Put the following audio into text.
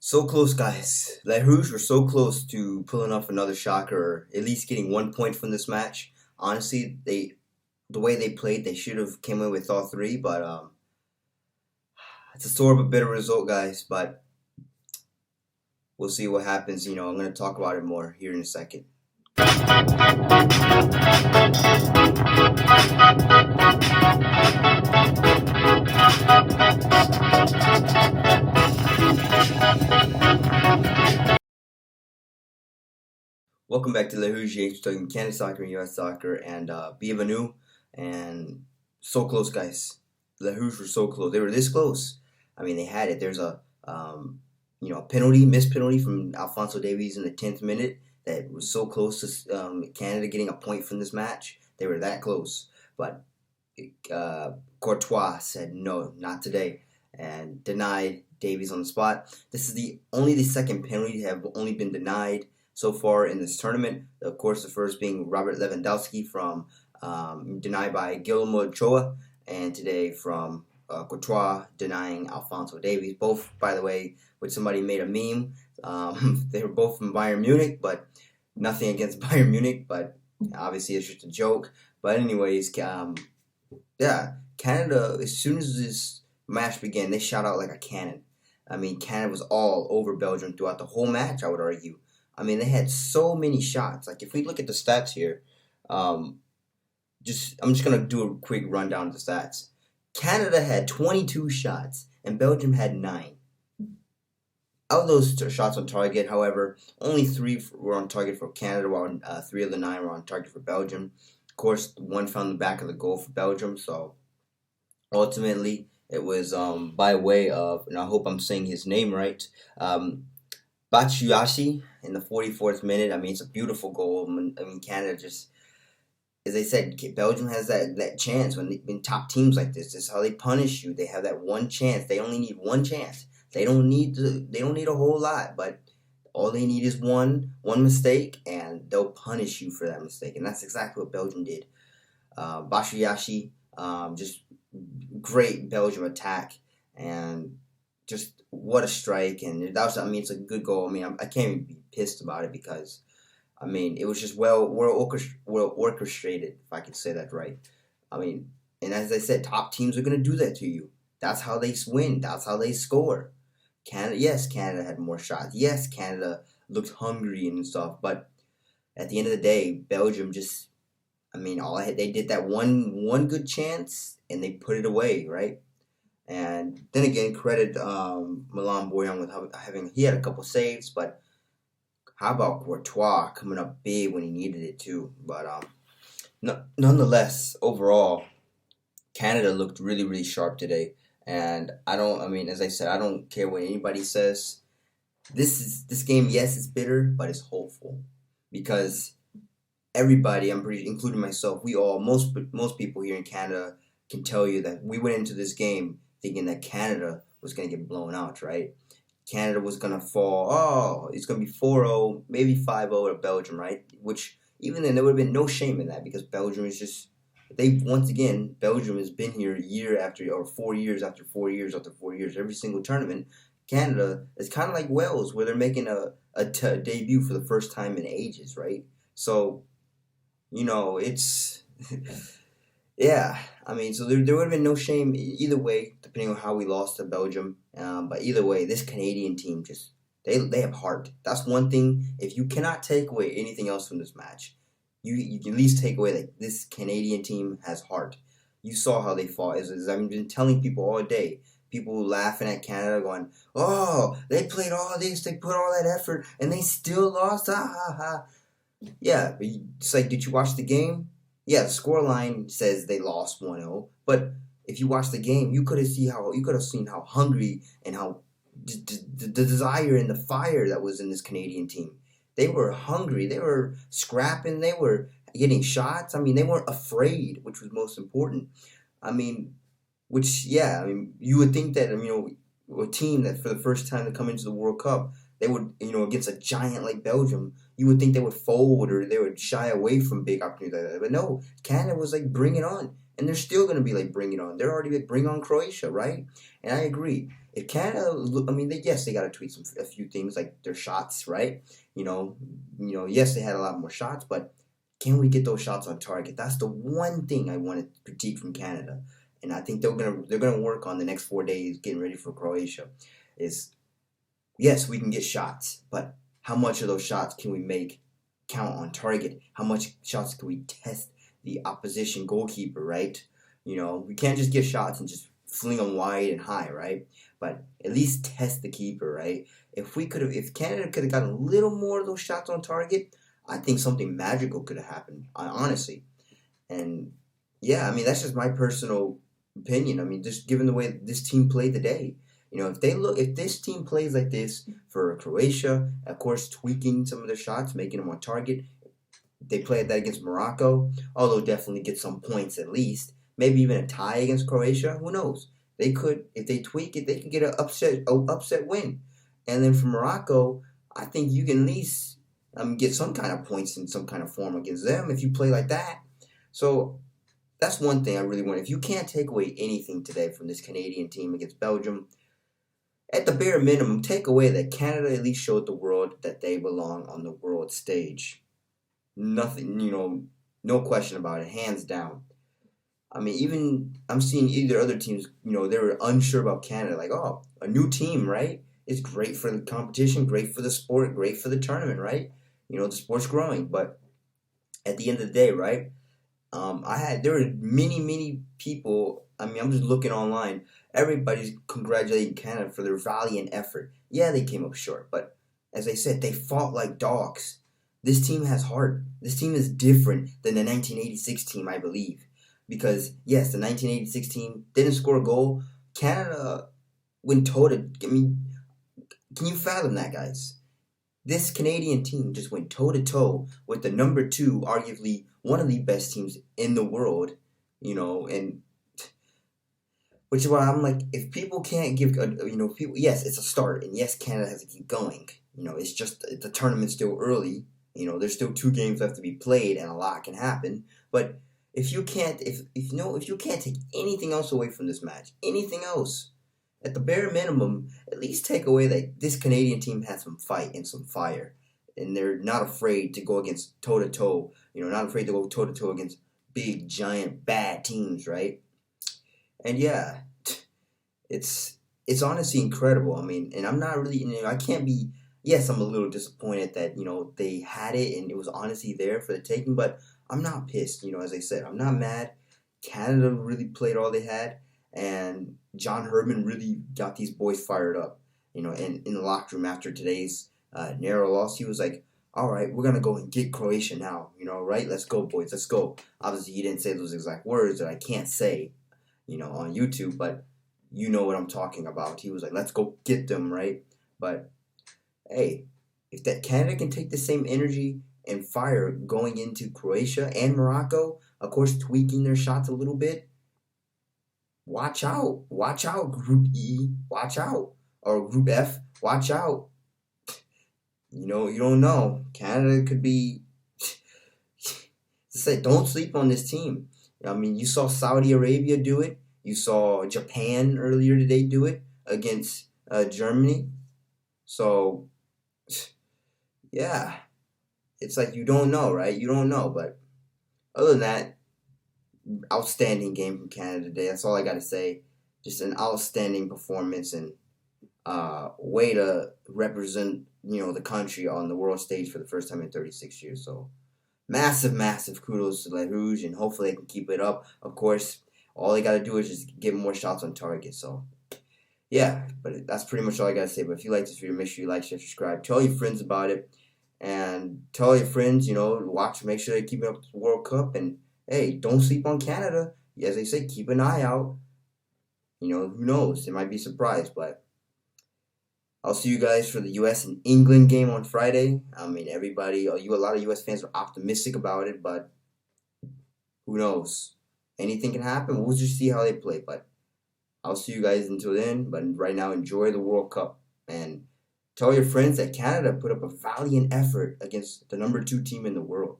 So close, guys. Les Rouges were so close to pulling off another shocker, or at least getting 1 point from this match. Honestly, the way they played, they should have came in with all three, but it's a sort of a bitter result, guys. But we'll see what happens. I'm going to talk about it more here in a second. Welcome back to Les Rouges, talking Canada soccer and U.S. soccer, and bienvenue. And so close, guys. Les Rouges were so close. They were this close. I mean, they had it. There's a missed penalty from Alphonso Davies in the 10th minute that was so close to Canada getting a point from this match. They were that close, but Courtois said no, not today, and denied Davies on the spot. This is only the second penalty to have only been denied so far in this tournament. Of course, the first being Robert Lewandowski from denied by Guillermo Ochoa, and today from Courtois denying Alphonso Davies. Both, by the way, which somebody made a meme. They were both from Bayern Munich, but nothing against Bayern Munich, but obviously it's just a joke. But anyways, yeah, Canada, as soon as this match began, they shot out like a cannon. I mean, Canada was all over Belgium throughout the whole match, I would argue. I mean, they had so many shots. Like, if we look at the stats here, I'm just going to do a quick rundown of the stats. Canada had 22 shots, and Belgium had 9. Out of those shots on target, however, only 3 were on target for Canada, while 3 of the 9 were on target for Belgium. Of course, 1 found the back of the goal for Belgium, so ultimately it was by way of, and I hope I'm saying his name right, Batshuayi in the 44th minute. I mean, it's a beautiful goal. I mean, Canada just, as I said, Belgium has that chance when top teams like this. This is how they punish you. They have that one chance. They only need one chance. They don't need a whole lot, but all they need is one mistake, and they'll punish you for that mistake. And that's exactly what Belgium did. Batshuayi, just great Belgium attack, and just what a strike. And that was, I mean, it's a good goal. I mean, I can't even be pissed about it because, I mean, it was just well orchestrated, if I could say that right. I mean, and as I said, top teams are going to do that to you. That's how they win. That's how they score. Canada had more shots. Yes, Canada looked hungry and stuff. But at the end of the day, Belgium just, I mean, they did that one good chance and they put it away, right? And then again, credit Milan Borjan with he had a couple saves, but how about Courtois coming up big when he needed it too? But nonetheless, overall, Canada looked really, really sharp today. And as I said, I don't care what anybody says. This game, yes, it's bitter, but it's hopeful. Because everybody, including myself, most people here in Canada can tell you that we went into this game thinking that Canada was going to get blown out, right? Canada was going to fall, it's going to be 4-0, maybe 5-0 to Belgium, right? Which, even then, there would have been no shame in that because Belgium is just, Belgium has been here year after, or 4 years after 4 years after 4 years, every single tournament. Canada is kind of like Wales, where they're making a debut for the first time in ages, right? So, it's, yeah, I mean, so there would have been no shame either way, depending on how we lost to Belgium. But either way, this Canadian team just, they have heart. That's one thing. If you cannot take away anything else from this match, you can at least take away that this Canadian team has heart. You saw how they fought. As I've been telling people all day, people laughing at Canada going, oh, they played all this, they put all that effort, and they still lost, ha ha ha. Yeah, but it's like, did you watch the game? Yeah, the scoreline says they lost 1-0, but if you watch the game, you could have seen how hungry and how the desire and the fire that was in this Canadian team. They were hungry. They were scrapping. They were getting shots. I mean, they weren't afraid, which was most important. I mean, you would think that, a team that for the first time to come into the World Cup, they would, against a giant like Belgium, you would think they would fold or they would shy away from big opportunities like that. But no, Canada was like, bring it on. and they're still going to be like, bring it on. They're already like, bring on Croatia, right? And I agree. If Canada, I mean, yes, they got to tweak a few things like their shots, right? You know, yes, they had a lot more shots, but can we get those shots on target? That's the one thing I want to critique from Canada, and I think they're gonna work on the next 4 days, getting ready for Croatia. Is yes, we can get shots, but how much of those shots can we make count on target? How much shots can we test the opposition goalkeeper, right? We can't just get shots and just fling them wide and high, right? But at least test the keeper, right? If Canada could have gotten a little more of those shots on target, I think something magical could have happened, honestly. And yeah, I mean, that's just my personal opinion. I mean, just given the way this team played today, if this team plays like this for Croatia, of course, tweaking some of their shots, making them on target, they play that against Morocco, although definitely get some points at least, maybe even a tie against Croatia. Who knows? They could, if they tweak it, they could get an upset win. And then for Morocco, I think you can at least get some kind of points in some kind of form against them if you play like that. So that's one thing I really want. If you can't take away anything today from this Canadian team against Belgium, at the bare minimum, take away that Canada at least showed the world that they belong on the world stage. Nothing, no question about it, hands down. I mean, even I'm seeing either other teams, they were unsure about Canada. Like, oh, a new team, right? It's great for the competition, great for the sport, great for the tournament, right? The sport's growing. But at the end of the day, right? There were many people. I mean, I'm just looking online. Everybody's congratulating Canada for their valiant effort. Yeah, they came up short, but as I said, they fought like dogs. This team has heart. This team is different than the 1986 team, I believe. Because, yes, the 1986 team didn't score a goal. Canada went toe to. I mean, can you fathom that, guys? This Canadian team just went toe to toe with the number two, arguably one of the best teams in the world, and which is why I'm like, if people can't give, people, yes, it's a start, and yes, Canada has to keep going. It's just the tournament's still early. There's still 2 games left to be played, and a lot can happen. But if you can't, if you can't take anything else away from this match, anything else, at the bare minimum, at least take away that this Canadian team has some fight and some fire, and they're not afraid to go against toe to toe. Not afraid to go toe to toe against big, giant, bad teams, right? And yeah, it's honestly incredible. I mean, and I'm not really, I can't be. Yes, I'm a little disappointed that they had it and it was honestly there for the taking, but I'm not pissed. As I said, I'm not mad. Canada really played all they had, and John Herman really got these boys fired up. And in the locker room after today's narrow loss, he was like, all right, we're going to go and get Croatia now, right? Let's go, boys, let's go. Obviously, he didn't say those exact words that I can't say, on YouTube, but you know what I'm talking about. He was like, let's go get them, right? But, hey, if that Canada can take the same energy and fire going into Croatia and Morocco, of course, tweaking their shots a little bit, watch out, Group E, watch out, or Group F, watch out. You don't know. Canada could be. Say, don't sleep on this team. I mean, you saw Saudi Arabia do it. You saw Japan earlier today do it against Germany. So, yeah, it's like you don't know, right? You don't know. But other than that, outstanding game from Canada today. That's all I got to say. Just an outstanding performance and way to represent the country on the world stage for the first time in 36 years. So massive kudos to Les Rouges, and hopefully they can keep it up. Of course, all they got to do is just get more shots on target. So yeah, but that's pretty much all I got to say. But if you like this video, make sure you like, share, subscribe, tell your friends about it, and tell your friends, watch, make sure they keep up with the World Cup. And hey, don't sleep on Canada. As they say, keep an eye out. Who knows? They might be surprised, but I'll see you guys for the U.S. and England game on Friday. I mean, a lot of U.S. fans are optimistic about it, but who knows? Anything can happen. We'll just see how they play, but I'll see you guys until then. But right now, enjoy the World Cup, and tell your friends that Canada put up a valiant effort against the number 2 team in the world.